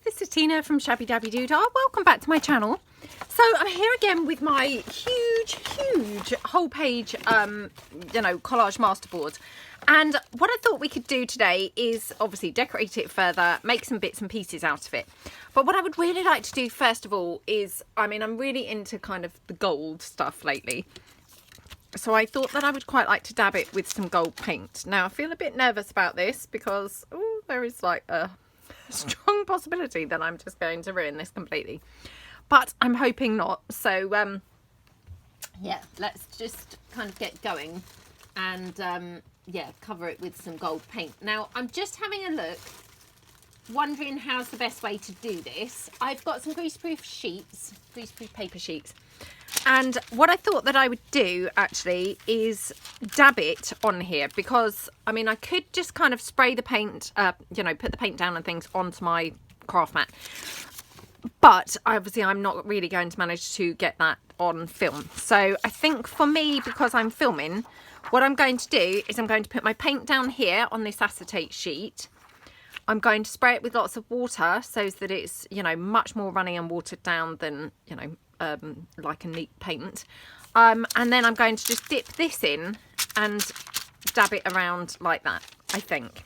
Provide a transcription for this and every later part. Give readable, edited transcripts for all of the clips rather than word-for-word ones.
this is Tina from Shabbydabbydoodah. Welcome back to my channel. So I'm here again with my huge whole page, collage masterboard. And what I thought we could do today is obviously decorate it further, make some bits and pieces out of it. But what I would really like to do first of all is, I'm really into kind of the gold stuff lately. So I thought that I would quite like to dab it with some gold paint. Now I feel a bit nervous about this because there is like a strong possibility that I'm just going to ruin this completely. But I'm hoping not. So yeah, let's just kind of get going and yeah, cover it with some gold paint. Now I'm just having a look, wondering how's the best way to do this. I've got some greaseproof sheets, greaseproof paper sheets. And what I thought that I would do actually is dab it on here, because I could just kind of spray the paint, put the paint down and things onto my craft mat. But obviously I'm not really going to manage to get that on film. So I think for me, because I'm filming, what I'm going to do is I'm going to put my paint down here on this acetate sheet. I'm going to spray it with lots of water so that it's, much more runny and watered down than, like a neat paint. And then I'm going to just dip this in and dab it around like that, I think.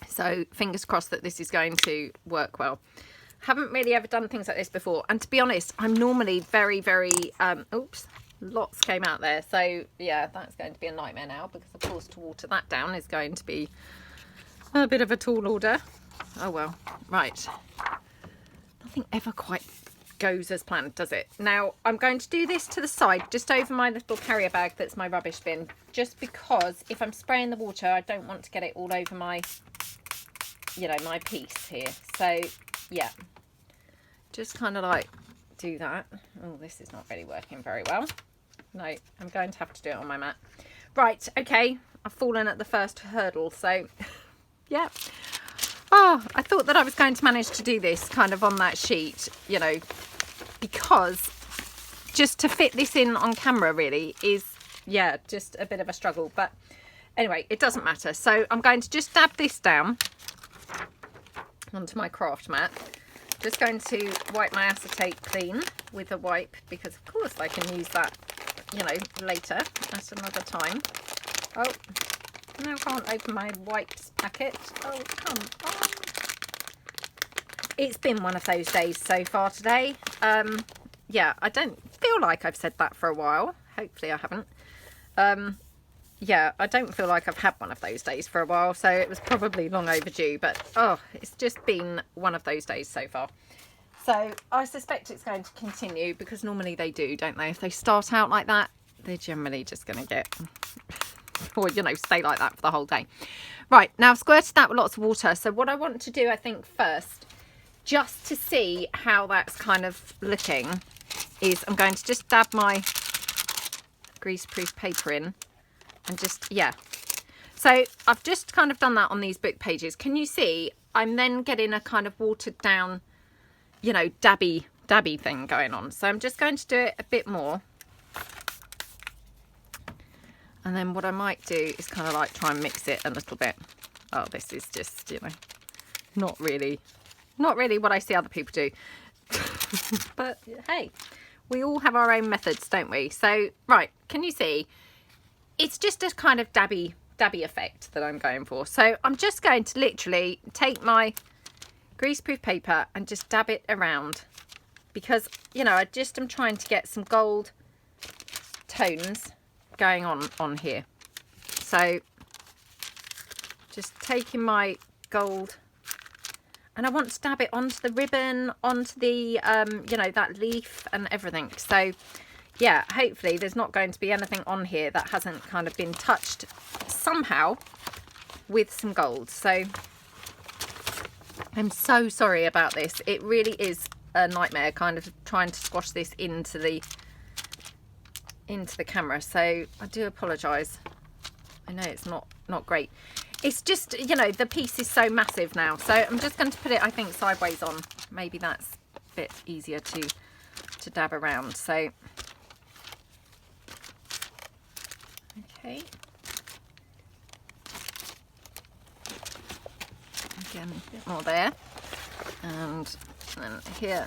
So fingers crossed that this is going to work well. Haven't really ever done things like this before, and to be honest, I'm normally very oops, lots came out there, so yeah, that's going to be a nightmare now, because of course to water that down is going to be a bit of a tall order. Oh well. Right, nothing ever quite goes as planned, does it? Now I'm going to do this to the side, just over my little carrier bag that's my rubbish bin, just because if I'm spraying the water I don't want to get it all over my my piece here. So yeah, just kind of like do that. Oh, this is not really working very well. No, I'm going to have to do it on my mat. Right, okay, I've fallen at the first hurdle, so yeah. Oh, I thought that I was going to manage to do this kind of on that sheet, because just to fit this in on camera really is, yeah, just a bit of a struggle. But anyway, it doesn't matter. So I'm going to just dab this down onto my craft mat. Just going to wipe my acetate clean with a wipe, because of course I can use that, later at another time. Oh, now I can't open my wipes packet. Oh, come on. It's been one of those days so far today. Yeah, I don't feel like I've said that for a while. Hopefully I haven't. Yeah, I don't feel like I've had one of those days for a while, so it was probably long overdue, but it's just been one of those days so far. So I suspect it's going to continue, because normally they do, don't they? If they start out like that, they're generally just going to get, or, stay like that for the whole day. Right, now I've squirted that with lots of water. So what I want to do, I think, first, just to see how that's kind of looking, is I'm going to just dab my greaseproof paper in. And just, yeah, so I've just kind of done that on these book pages. Can you see I'm then getting a kind of watered down, dabby thing going on. So I'm just going to do it a bit more. And then what I might do is kind of like try and mix it a little bit. Oh, this is just, not really what I see other people do. But hey, we all have our own methods, don't we? So, right, can you see? It's just a kind of dabby effect that I'm going for. So I'm just going to literally take my greaseproof paper and just dab it around, because, I just am trying to get some gold tones going on here. So just taking my gold, and I want to dab it onto the ribbon, onto the, that leaf and everything. So yeah, hopefully there's not going to be anything on here that hasn't kind of been touched somehow with some gold. So I'm so sorry about this. It really is a nightmare kind of trying to squash this into the camera. So I do apologise. I know it's not great. It's just, the piece is so massive now. So I'm just going to put it, I think, sideways on. Maybe that's a bit easier to dab around. So okay. Again, a bit more there. And then here.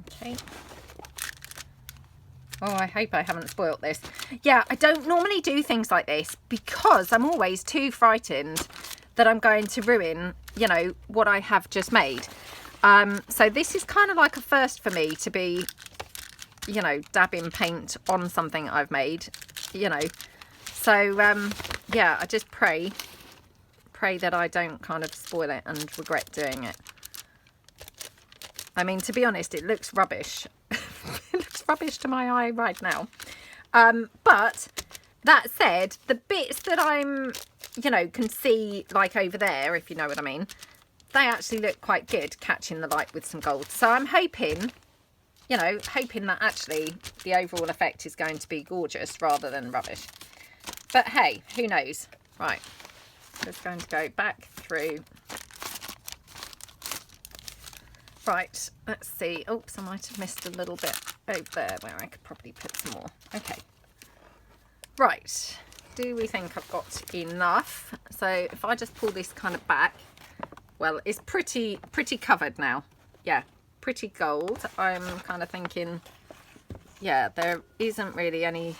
Okay. Oh, I hope I haven't spoilt this. Yeah, I don't normally do things like this because I'm always too frightened that I'm going to ruin, you know, what I have just made. So this is kind of like a first for me to be, you know, dabbing paint on something I've made, you know. So, yeah, I just pray that I don't kind of spoil it and regret doing it. I mean, to be honest, it looks rubbish. It looks rubbish to my eye right now. But that said, the bits that I'm, you know, can see like over there, if you know what I mean, they actually look quite good catching the light with some gold. So I'm hoping, you know, that actually the overall effect is going to be gorgeous rather than rubbish. But hey, who knows? Right, just going to go back through. Right, let's see. Oops, I might have missed a little bit over there where I could probably put some more. Okay. Right, do we think I've got enough? So if I just pull this kind of back, well, it's pretty covered now. Yeah, pretty gold. I'm kind of thinking, yeah, there isn't really any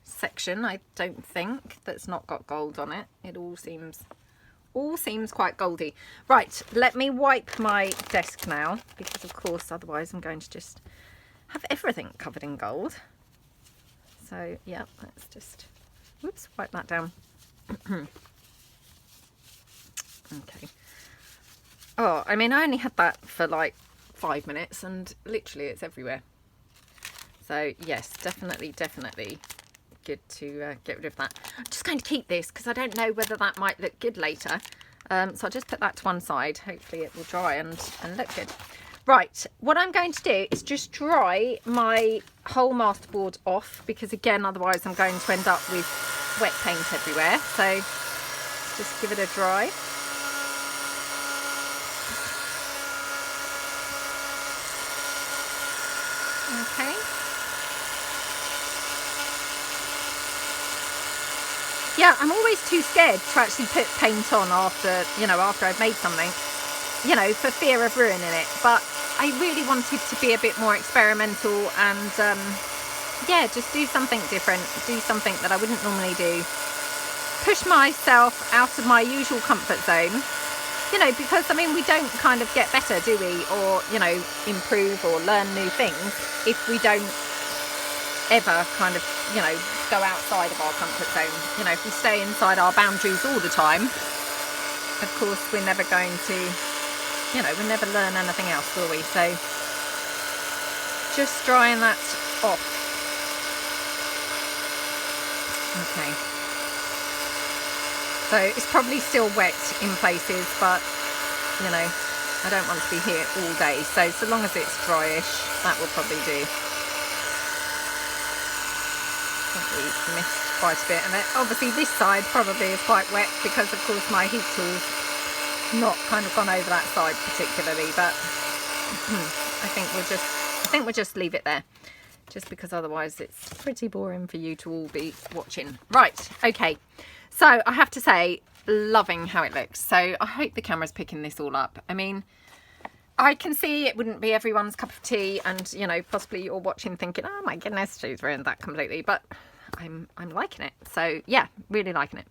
section, I don't think, that's not got gold on it. It all seems quite goldy. Right, let me wipe my desk now, because of course otherwise I'm going to just have everything covered in gold. So yeah, let's just, oops, wipe that down. Okay. Oh, I mean, I only had that for like 5 minutes and literally it's everywhere. So yes, definitely good to get rid of that. I'm just going to keep this because I don't know whether that might look good later. So I'll just put that to one side. Hopefully it will dry and look good. Right, what I'm going to do is just dry my whole masterboard off, because again, otherwise I'm going to end up with wet paint everywhere. So just give it a dry. Okay. Yeah, I'm always too scared to actually put paint on after, you know, after I've made something, you know, for fear of ruining it. But I really wanted to be a bit more experimental and, yeah, just do something different, do something that I wouldn't normally do. Push myself out of my usual comfort zone, you know, because, I mean, we don't kind of get better, do we? Or, you know, improve or learn new things if we don't ever kind of, you know, go outside of our comfort zone. You know, if we stay inside our boundaries all the time, of course we're never going to, you know, we'll never learn anything else, will we? So just drying that off. Okay, so it's probably still wet in places, but you know, I don't want to be here all day, so long as it's dryish, that will probably do. Probably missed quite a bit of it. Obviously this side probably is quite wet because of course my heat tool's not kind of gone over that side particularly, but I think we'll just leave it there, just because otherwise it's pretty boring for you to all be watching. Right, okay, so I have to say, loving how it looks. So I hope the camera's picking this all up. I mean, I can see it wouldn't be everyone's cup of tea, and you know, possibly you're watching thinking, oh my goodness, she's ruined that completely, but I'm liking it. So yeah, really liking it.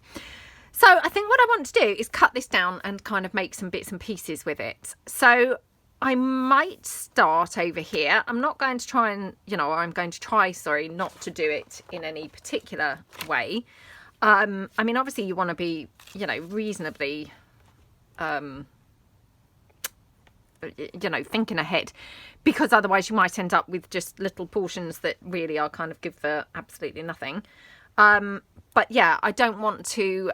So I think what I want to do is cut this down and kind of make some bits and pieces with it. So I might start over here. I'm not going to try and, you know, I'm going to try, sorry, not to do it in any particular way. I mean, obviously you want to be, you know, reasonably, you know, thinking ahead, because otherwise you might end up with just little portions that really are kind of good for absolutely nothing. But yeah, I don't want to,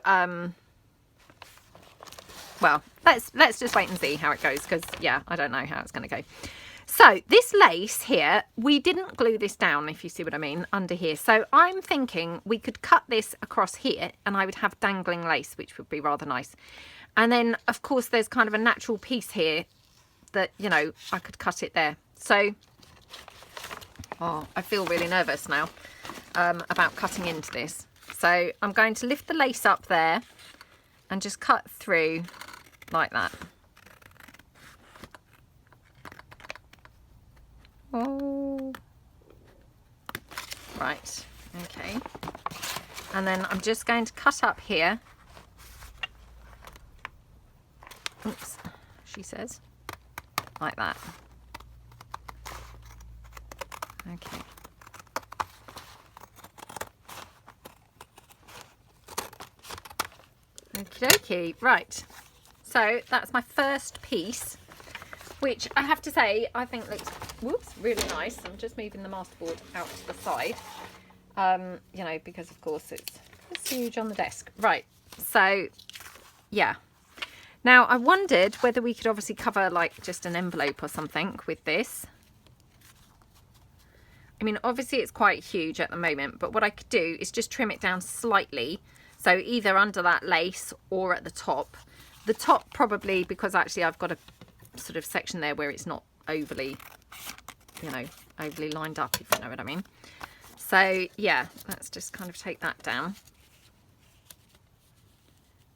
well, let's just wait and see how it goes, because yeah, I don't know how it's going to go. So this lace here, we didn't glue this down, if you see what I mean, under here. So I'm thinking we could cut this across here and I would have dangling lace, which would be rather nice. And then of course there's kind of a natural piece here that, you know, I could cut it there. So, oh, I feel really nervous now about cutting into this. So I'm going to lift the lace up there and just cut through like that. Oh, right, okay. And then I'm just going to cut up here. Oops, she says, like that. Okay. Okie dokie, right. So that's my first piece, which I have to say I think looks, whoops, really nice. I'm just moving the masterboard out to the side, you know, because of course it's huge on the desk. Right, so yeah. Now I wondered whether we could obviously cover like just an envelope or something with this. I mean, obviously it's quite huge at the moment, but what I could do is just trim it down slightly. So either under that lace or at the top. The top probably, because actually I've got a sort of section there where it's not overly, you know, overly lined up, if you know what I mean. So yeah, let's just kind of take that down.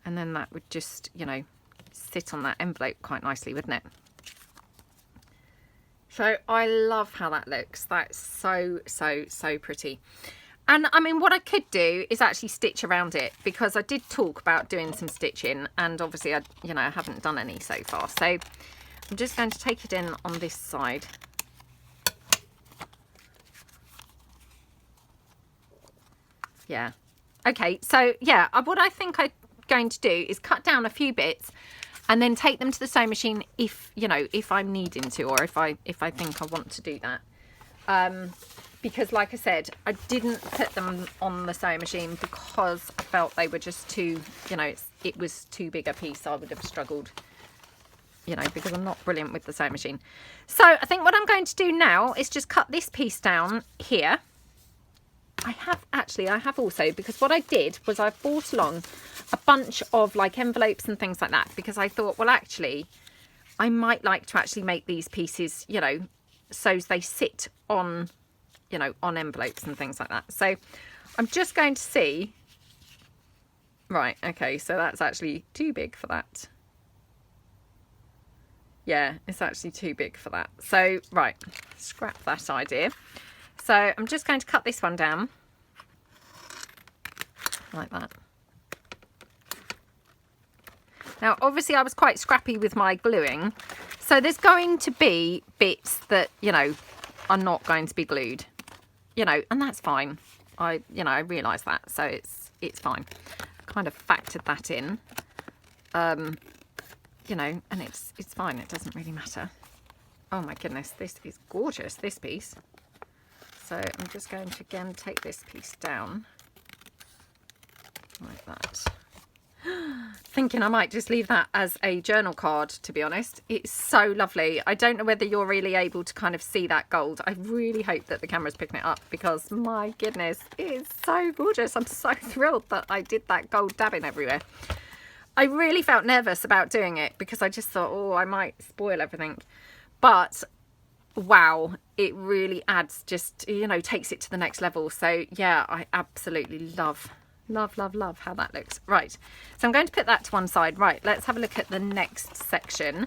And then that would just, you know, sit on that envelope quite nicely, wouldn't it? So I love how that looks. That's so, so, so pretty. And I mean, what I could do is actually stitch around it, because I did talk about doing some stitching, and obviously I haven't done any so far. So I'm just going to take it in on this side. Yeah. Okay. So yeah, what I think I'm going to do is cut down a few bits and then take them to the sewing machine if, you know, if I'm needing to, or if I think I want to do that. Because like I said, I didn't put them on the sewing machine because I felt they were just too, you know, it was too big a piece. I would have struggled, you know, because I'm not brilliant with the sewing machine. So I think what I'm going to do now is just cut this piece down here. I have also, because what I did was I brought along a bunch of like envelopes and things like that, because I thought, well, actually, I might like to actually make these pieces, you know, so they sit on, you know, on envelopes and things like that. So I'm just going to see. Right, okay, so that's actually too big for that. Yeah, it's actually too big for that. So, right, scrap that idea. So I'm just going to cut this one down like that. Now, obviously I was quite scrappy with my gluing. So there's going to be bits that, you know, are not going to be glued, you know, and that's fine. I realise that, so it's fine. I kind of factored that in, you know, and it's fine. It doesn't really matter. Oh my goodness, this is gorgeous, this piece. So I'm just going to again take this piece down like that. Thinking I might just leave that as a journal card, to be honest. It's so lovely. I don't know whether you're really able to kind of see that gold. I really hope that the camera's picking it up, because my goodness, it is so gorgeous. I'm so thrilled that I did that gold dabbing everywhere. I really felt nervous about doing it because I just thought, oh, I might spoil everything. But wow, it really adds, just, you know, takes it to the next level. So yeah, I absolutely love how that looks. Right, so I'm going to put that to one side. Right, let's have a look at the next section.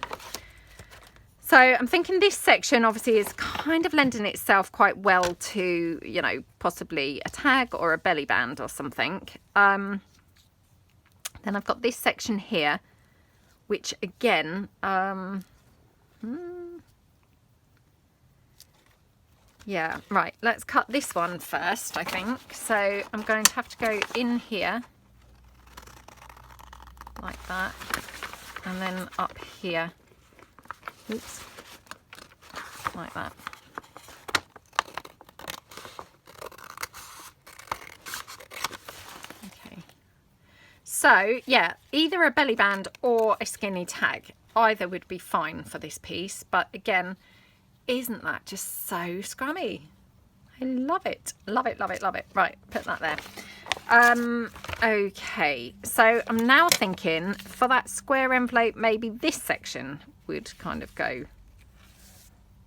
So I'm thinking this section obviously is kind of lending itself quite well to, you know, possibly a tag or a belly band or something. Then I've got this section here, which again, yeah, right, let's cut this one first, I think. So I'm going to have to go in here like that, and then up here, oops, like that. Okay, so yeah, either a belly band or a skinny tag, either would be fine for this piece. But again, isn't that just so scrummy? I love it. Love it, love it, love it. Right, put that there. Okay, so I'm now thinking for that square envelope, maybe this section would kind of go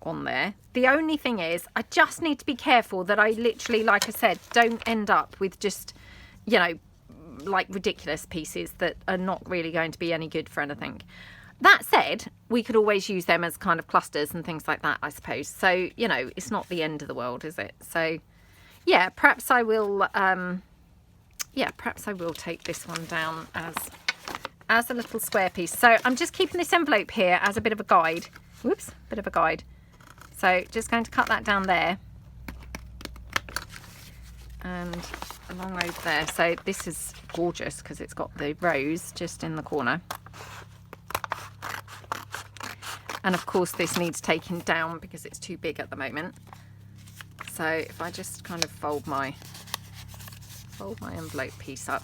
on there. The only thing is, I just need to be careful that I literally, like I said, don't end up with just, you know, like ridiculous pieces that are not really going to be any good for anything. That said, we could always use them as kind of clusters and things like that, I suppose. So, you know, it's not the end of the world, is it? So, yeah, perhaps I will, perhaps I will take this one down as a little square piece. So I'm just keeping this envelope here as a bit of a guide. Whoops, bit of a guide. So just going to cut that down there and along over there. So this is gorgeous because it's got the rose just in the corner. And of course this needs taking down because it's too big at the moment. So if I just kind of fold my envelope piece up.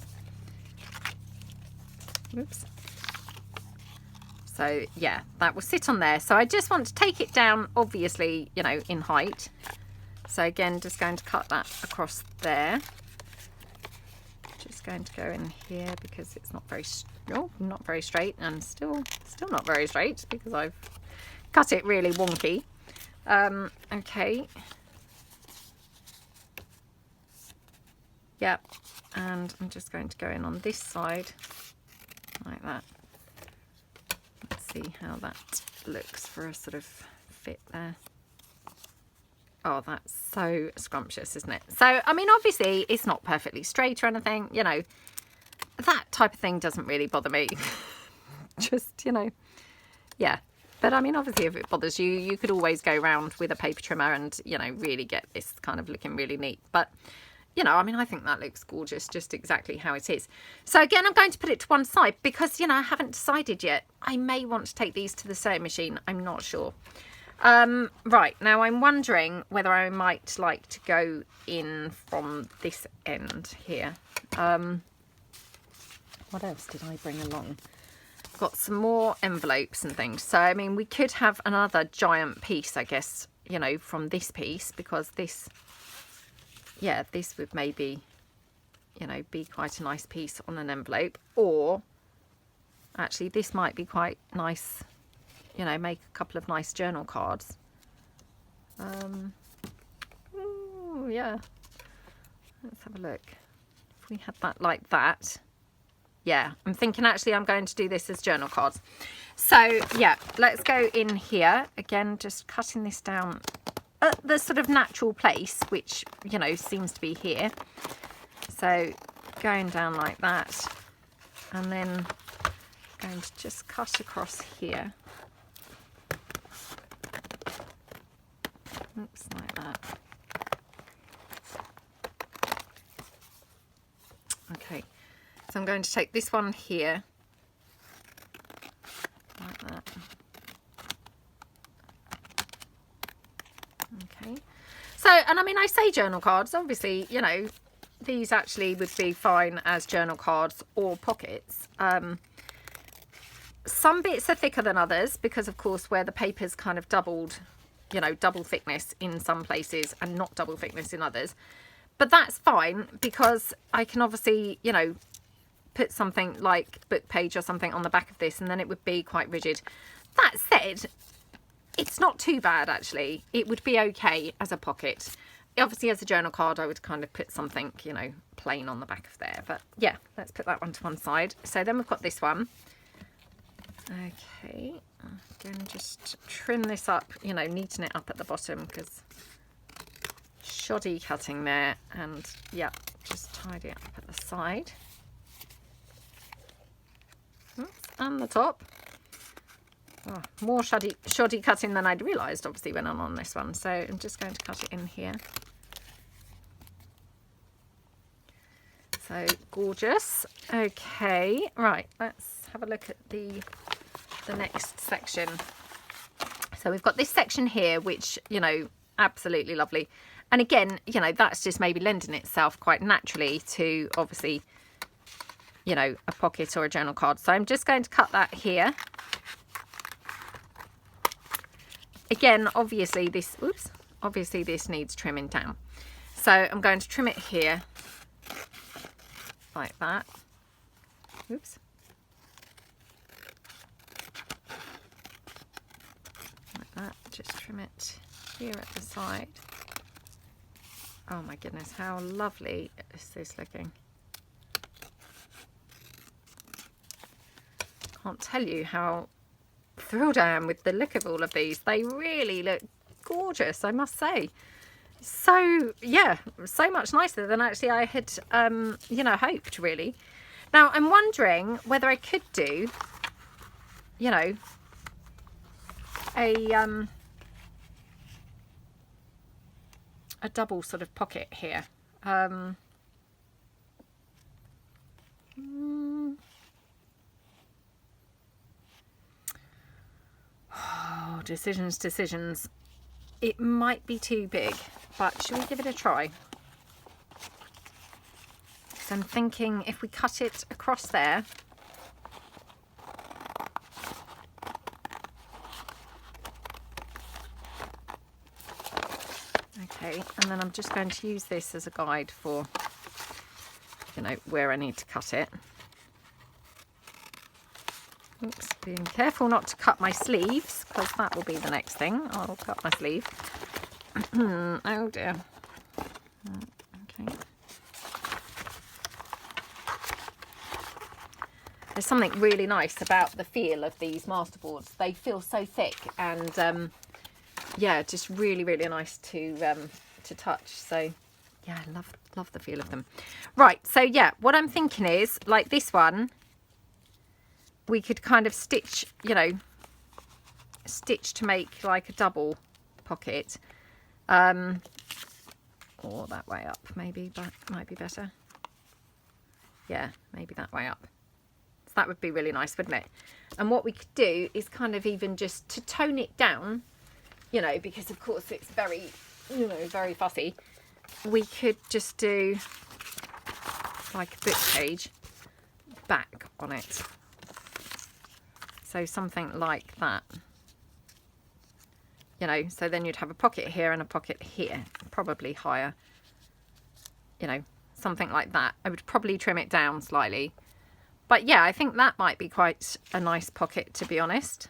Oops. So yeah, that will sit on there. So I just want to take it down, obviously, you know, in height. So again, just going to cut that across there. Just going to go in here because it's not very, not very straight, and still not very straight because I've cut it really wonky. Okay. Yep. And I'm just going to go in on this side like that. Let's see how that looks for a sort of fit there. Oh, that's so scrumptious, isn't it? So, I mean, obviously it's not perfectly straight or anything, you know, that type of thing doesn't really bother me. Just, you know, yeah. But I mean, obviously if it bothers you, you could always go around with a paper trimmer and, you know, really get this kind of looking really neat. But, you know, I mean, I think that looks gorgeous, just exactly how it is. So again, I'm going to put it to one side because, you know, I haven't decided yet. I may want to take these to the sewing machine. I'm not sure. Right, now I'm wondering whether I might like to go in from this end here. What else did I bring along? Got some more envelopes and things. So, I mean, we could have another giant piece, I guess, you know, from this piece, because this, yeah, this would maybe, you know, be quite a nice piece on an envelope. Or actually this might be quite nice, you know, make a couple of nice journal cards. Ooh, yeah, let's have a look. If we had that like that, yeah, I'm thinking actually I'm going to do this as journal cards. So yeah, let's go in here again, just cutting this down at the sort of natural place, which, you know, seems to be here. So going down like that, and then going to just cut across here. Oops, like that. Okay, so I'm going to take this one here, like that. Okay, so, and I mean, I say journal cards, obviously, you know, these actually would be fine as journal cards or pockets. Some bits are thicker than others because, of course, where the paper's kind of doubled, you know, double thickness in some places and not double thickness in others. But that's fine because I can obviously, you know, put something like book page or something on the back of this and then it would be quite rigid. That said, it's not too bad actually. It would be okay as a pocket. Obviously as a journal card I would kind of put something, you know, plain on the back of there. But yeah, let's put that one to one side. So then we've got this one. Okay, again, just trim this up, you know, neaten it up at the bottom because shoddy cutting there, and yeah, just tidy it up at the side. Oops, and the top. Oh, more shoddy cutting than I'd realised, obviously, when I'm on this one. So I'm just going to cut it in here. So gorgeous. Okay, right, let's have a look at the next section. So we've got this section here, which, you know, absolutely lovely. And again, you know, that's just maybe lending itself quite naturally to, obviously, you know, a pocket or a journal card. So I'm just going to cut that here. Again, obviously this, oops, obviously this needs trimming down. So I'm going to trim it here like that. Oops. That, just trim it here at the side. Oh my goodness, how lovely is this looking? can't tell you how thrilled I am with the look of all of these. They really look gorgeous, I must say. So yeah, so much nicer than actually I had you know, hoped, really. Now I'm wondering whether I could do, you know, a double sort of pocket here. Oh, decisions. It might be too big, but shall we give it a try? So I'm thinking if we cut it across there, okay, and then I'm just going to use this as a guide for, you know, where I need to cut it. Oops, being careful not to cut my sleeves, because that will be the next thing. I'll cut my sleeve. Oh dear. Okay. There's something really nice about the feel of these masterboards. They feel so thick and yeah, just really nice to touch. So yeah, I love the feel of them. Right, so yeah, what I'm thinking is, like this one, we could kind of stitch, you know, stitch to make like a double pocket, or that way up maybe, but might be better. Yeah, maybe that way up. So that would be really nice, wouldn't it? And what we could do is kind of even just to tone it down, you know, because of course it's very, you know, very fussy. We could just do like a book page back on it. So something like that, you know, so then you'd have a pocket here and a pocket here, probably higher, you know, something like that. I would probably trim it down slightly, but yeah, I think that might be quite a nice pocket, to be honest.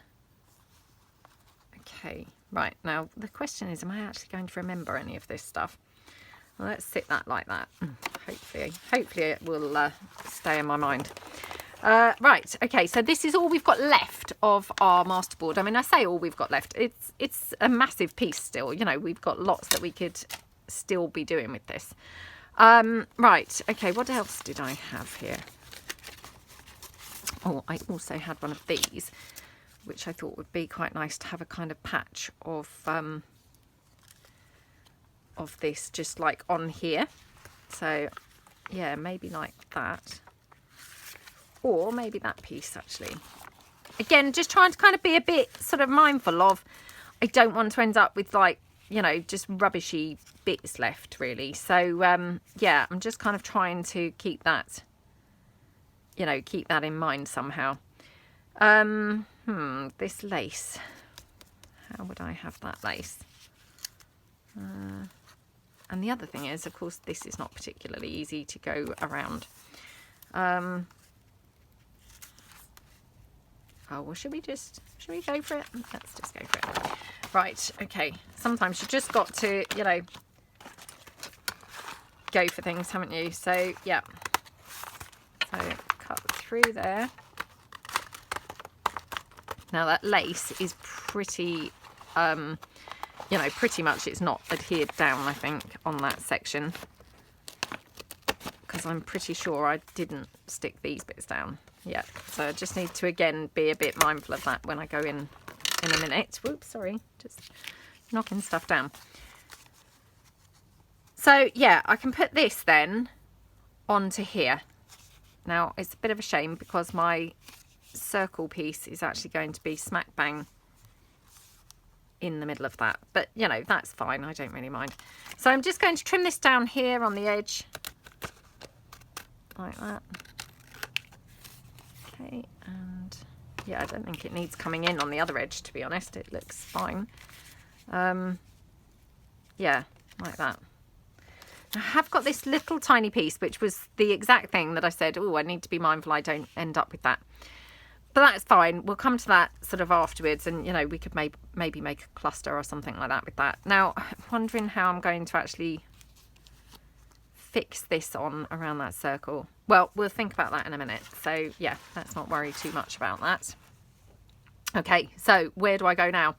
Okay, right, now the question is, am I actually going to remember any of this stuff? Well, let's sit that like that. Hopefully it will stay in my mind. Right, okay, so this is all we've got left of our masterboard. I mean, I say all we've got left. It's a massive piece still. You know, we've got lots that we could still be doing with this. Right, okay, what else did I have here? Oh, I also had one of these, which I thought would be quite nice to have a kind of patch of this just like on here. So, yeah, maybe like that. Or maybe that piece, actually. Again, just trying to kind of be a bit sort of mindful of, I don't want to end up with, like, you know, just rubbishy bits left, really. So, yeah, I'm just kind of trying to keep that, you know, keep that in mind somehow. This lace. How would I have that lace? And the other thing is, of course, this is not particularly easy to go around. Oh, well, should we go for it? Let's just go for it. Right, okay. Sometimes you just got to, you know, go for things, haven't you? So, yeah. So, cut through there. Now, that lace is pretty, you know, pretty much it's not adhered down, I think, on that section. Because I'm pretty sure I didn't stick these bits down. Yeah, so I just need to, again, be a bit mindful of that when I go in a minute. Whoops, sorry, just knocking stuff down. So, yeah, I can put this then onto here. Now, it's a bit of a shame because my circle piece is actually going to be smack bang in the middle of that. But, you know, that's fine. I don't really mind. So I'm just going to trim this down here on the edge. Like that. Okay, and yeah, I don't think it needs coming in on the other edge, to be honest. It looks fine. Yeah, like that. I have got this little tiny piece, which was the exact thing that I said, oh, I need to be mindful I don't end up with that. But that's fine. We'll come to that sort of afterwards, and, you know, we could maybe make a cluster or something like that with that. Now, I'm wondering how I'm going to actually fix this on around that circle. well, we'll think about that in a minute. So yeah, let's not worry too much about that. Okay, so where do I go now?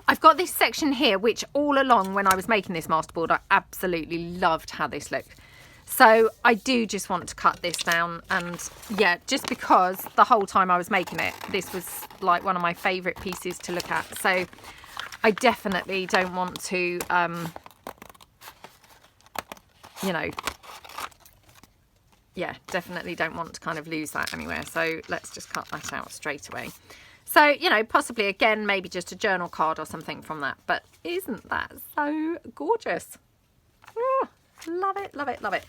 I've got this section here, which all along when I was making this masterboard, I absolutely loved how this looked. So I do just want to cut this down, and yeah, just because the whole time I was making it, this was like one of my favourite pieces to look at. So I definitely don't want to, you know, yeah, definitely don't want to kind of lose that anywhere. So let's just cut that out straight away. So, you know, possibly again, maybe just a journal card or something from that. But isn't that so gorgeous? Oh, love it, love it, love it.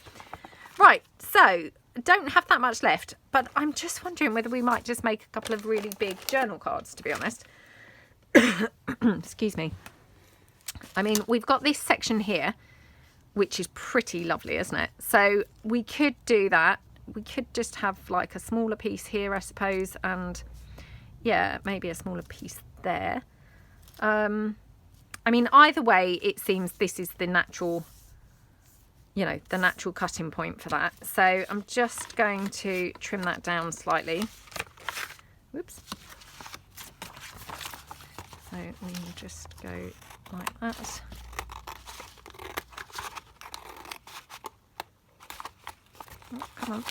Right, so don't have that much left, but I'm just wondering whether we might just make a couple of really big journal cards, to be honest. Excuse me. I mean, we've got this section here, which is pretty lovely, isn't it? So we could do that. We could just have like a smaller piece here, I suppose, and yeah, maybe a smaller piece there. I mean, either way, it seems this is the natural, you know, the natural cutting point for that. So I'm just going to trim that down slightly. Whoops. So we'll just go like that. Oh, come on.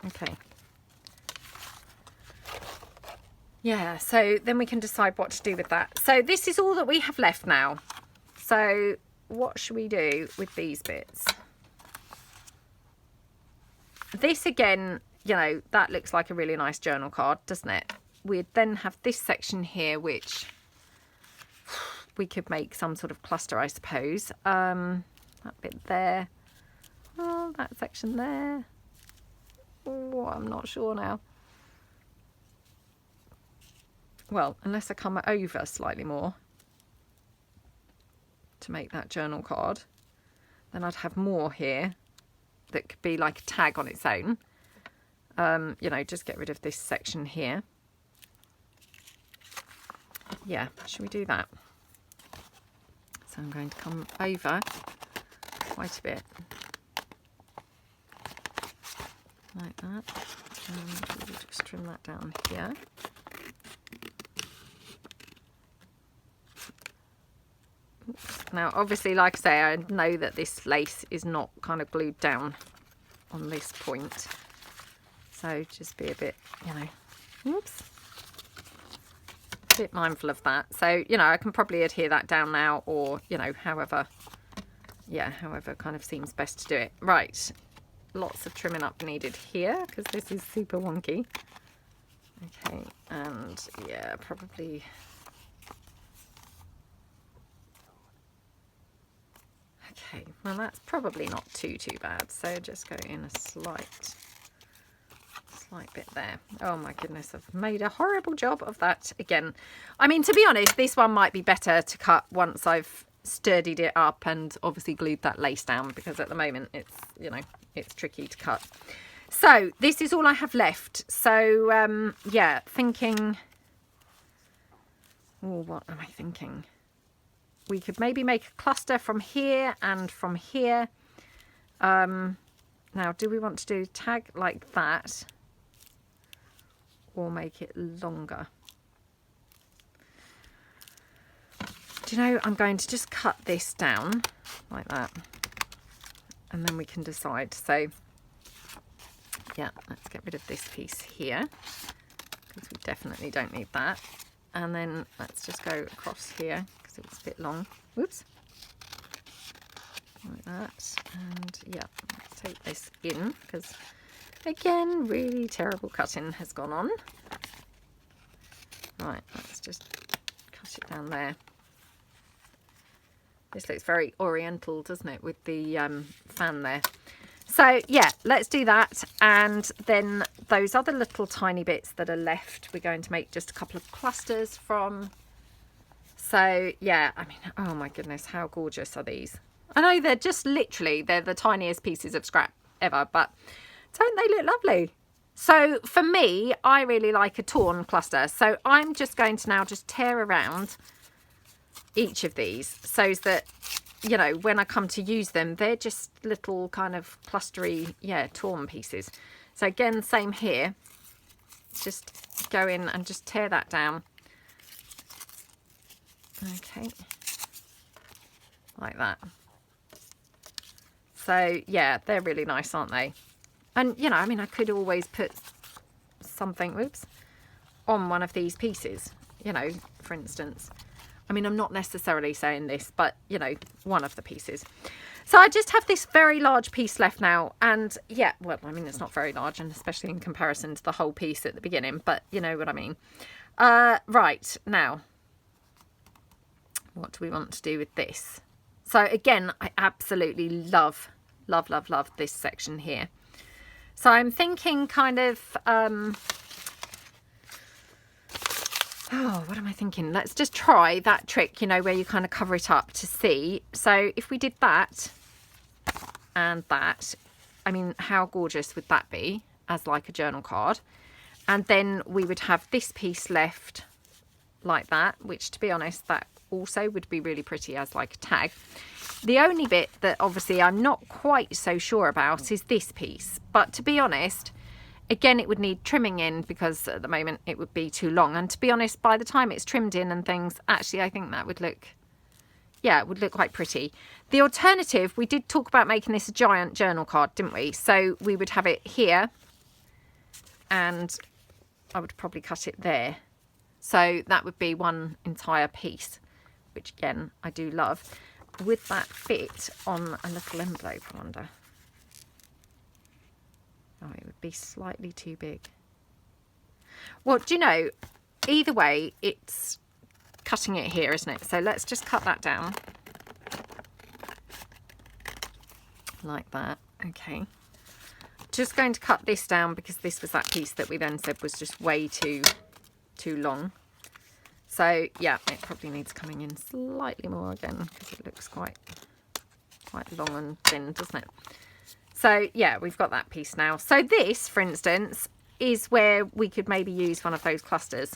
Okay. Yeah, so then we can decide what to do with that. So this is all that we have left now. So what should we do with these bits? This again, you know, that looks like a really nice journal card, doesn't it? We'd then have this section here, which we could make some sort of cluster, I suppose. That bit there. Oh, that section there. Oh, I'm not sure now. Well, unless I come over slightly more to make that journal card, then I'd have more here that could be like a tag on its own. You know, just get rid of this section here. Yeah, should we do that? So I'm going to come over quite a bit. Like that. And we'll just trim that down here. Now, obviously, like I say, I know that this lace is not kind of glued down on this point. So just be a bit, you know, oops, a bit mindful of that. So, you know, I can probably adhere that down now, or, you know, however, yeah, however kind of seems best to do it. Right. Lots of trimming up needed here because this is super wonky. Okay, and yeah, probably. Okay, well that's probably not too bad. So just go in a slight bit there. Oh my goodness, I've made a horrible job of that again. I mean, to be honest, this one might be better to cut once I've sturdied it up and obviously glued that lace down, because at the moment it's, you know, it's tricky to cut. So this is all I have left. So yeah, thinking, oh, what am I thinking? We could maybe make a cluster from here and from here. Now, do we want to do tag like that or make it longer? Do you know, I'm going to just cut this down like that, and then we can decide. So yeah, let's get rid of this piece here because we definitely don't need that. And then let's just go across here because it was a bit long. Whoops. Like that. And yeah, let's take this in because, again, really terrible cutting has gone on. Right, let's just cut it down there. This looks very oriental, doesn't it, with the fan there. So yeah, let's do that. And then those other little tiny bits that are left, we're going to make just a couple of clusters from. So yeah, I mean, oh my goodness, how gorgeous are these? I know they're just literally, they're the tiniest pieces of scrap ever, but don't they look lovely? So for me, I really like a torn cluster. So I'm just going to now just tear around each of these so that you know, when I come to use them, they're just little kind of clustery, yeah, torn pieces. So again, same here. Just go in and just tear that down. Okay. Like that. So yeah, they're really nice, aren't they? And, you know, I mean, I could always put something, whoops, on one of these pieces, you know, for instance. I mean, I'm not necessarily saying this, but, you know, one of the pieces. So I just have this very large piece left now. And yeah, well, I mean, it's not very large, and especially in comparison to the whole piece at the beginning, but you know what I mean. Right, now, what do we want to do with this? So again, I absolutely love this section here. So I'm thinking kind of, oh, what am I thinking? Let's just try that trick, you know, where you kind of cover it up to see. So if we did that and that, I mean, how gorgeous would that be as like a journal card? And then we would have this piece left like that, which, to be honest, that also would be really pretty as like a tag. The only bit that obviously I'm not quite so sure about is this piece. But to be honest, again, it would need trimming in because at the moment it would be too long. And to be honest, by the time it's trimmed in and things, actually, I think that would look, yeah, it would look quite pretty. The alternative, we did talk about making this a giant journal card, didn't we? So we would have it here and I would probably cut it there. So that would be one entire piece, which again, I do love. Would that fit on a little envelope, I wonder? Oh, it would be slightly too big. Well, do you know, either way, it's cutting it here, isn't it? So let's just cut that down. Like that. Okay. Just going to cut this down because this was that piece that we then said was just way too long. So yeah, it probably needs coming in slightly more again because it looks quite long and thin, doesn't it? So yeah, we've got that piece now. So this, for instance, is where we could maybe use one of those clusters.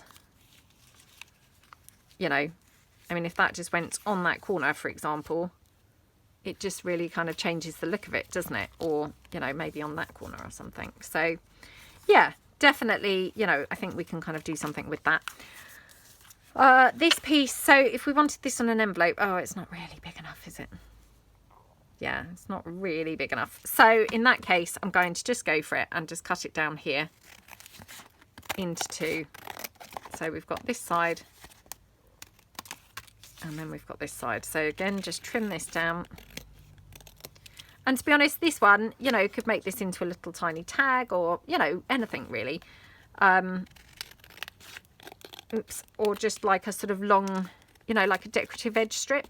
You know, I mean, if that just went on that corner, for example, it just really kind of changes the look of it, doesn't it? Or, you know, maybe on that corner or something. So yeah, definitely, you know, I think we can kind of do something with that. This piece, so if we wanted this on an envelope, oh, it's not really big enough, is it? Yeah, it's not really big enough. So in that case, I'm going to just go for it and just cut it down here into two. So we've got this side and then we've got this side. So again, just trim this down. And to be honest, this one, you know, could make this into a little tiny tag or, you know, anything really. Oops, or just like a sort of long, you know, like a decorative edge strip.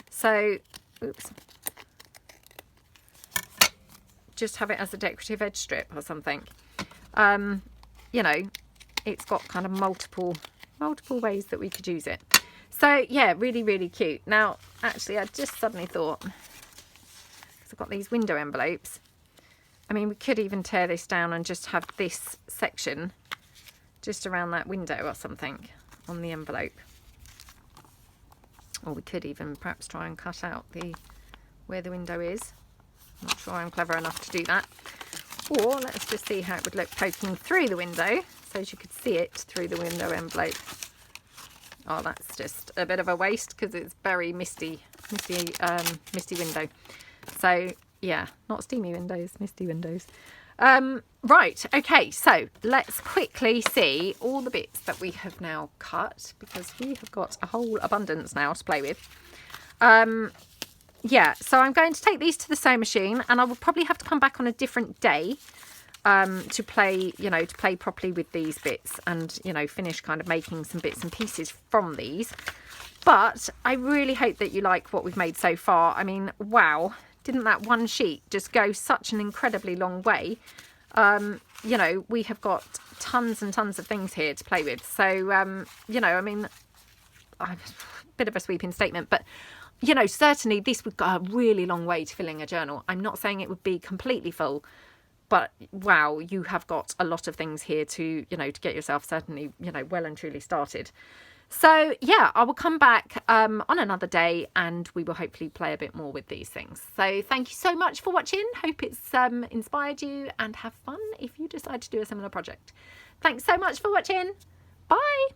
So, oops. Just have it as a decorative edge strip or something. You know, it's got kind of multiple ways that we could use it. So yeah, really, really cute. Now, actually, I just suddenly thought, because I've got these window envelopes, I mean, we could even tear this down and just have this section just around that window or something on the envelope. Or we could even perhaps try and cut out where the window is. Not sure I'm clever enough to do that. Or let's just see how it would look poking through the window, so as you could see it through the window envelope. Oh, that's just a bit of a waste because it's very misty window. So yeah, not steamy windows, misty windows. Right, okay, so let's quickly see all the bits that we have now cut because we have got a whole abundance now to play with. Yeah, so I'm going to take these to the sewing machine and I will probably have to come back on a different day to play, you know, to play properly with these bits and, you know, finish kind of making some bits and pieces from these. But I really hope that you like what we've made so far. I mean, wow, didn't that one sheet just go such an incredibly long way? You know, we have got tons and tons of things here to play with. So, you know, I mean, a bit of a sweeping statement, but you know, certainly this would go a really long way to filling a journal. I'm not saying it would be completely full, but wow, you have got a lot of things here to, you know, to get yourself certainly, you know, well and truly started. So yeah, I will come back on another day and we will hopefully play a bit more with these things. So thank you so much for watching. Hope it's inspired you, and have fun if you decide to do a similar project. Thanks so much for watching. Bye.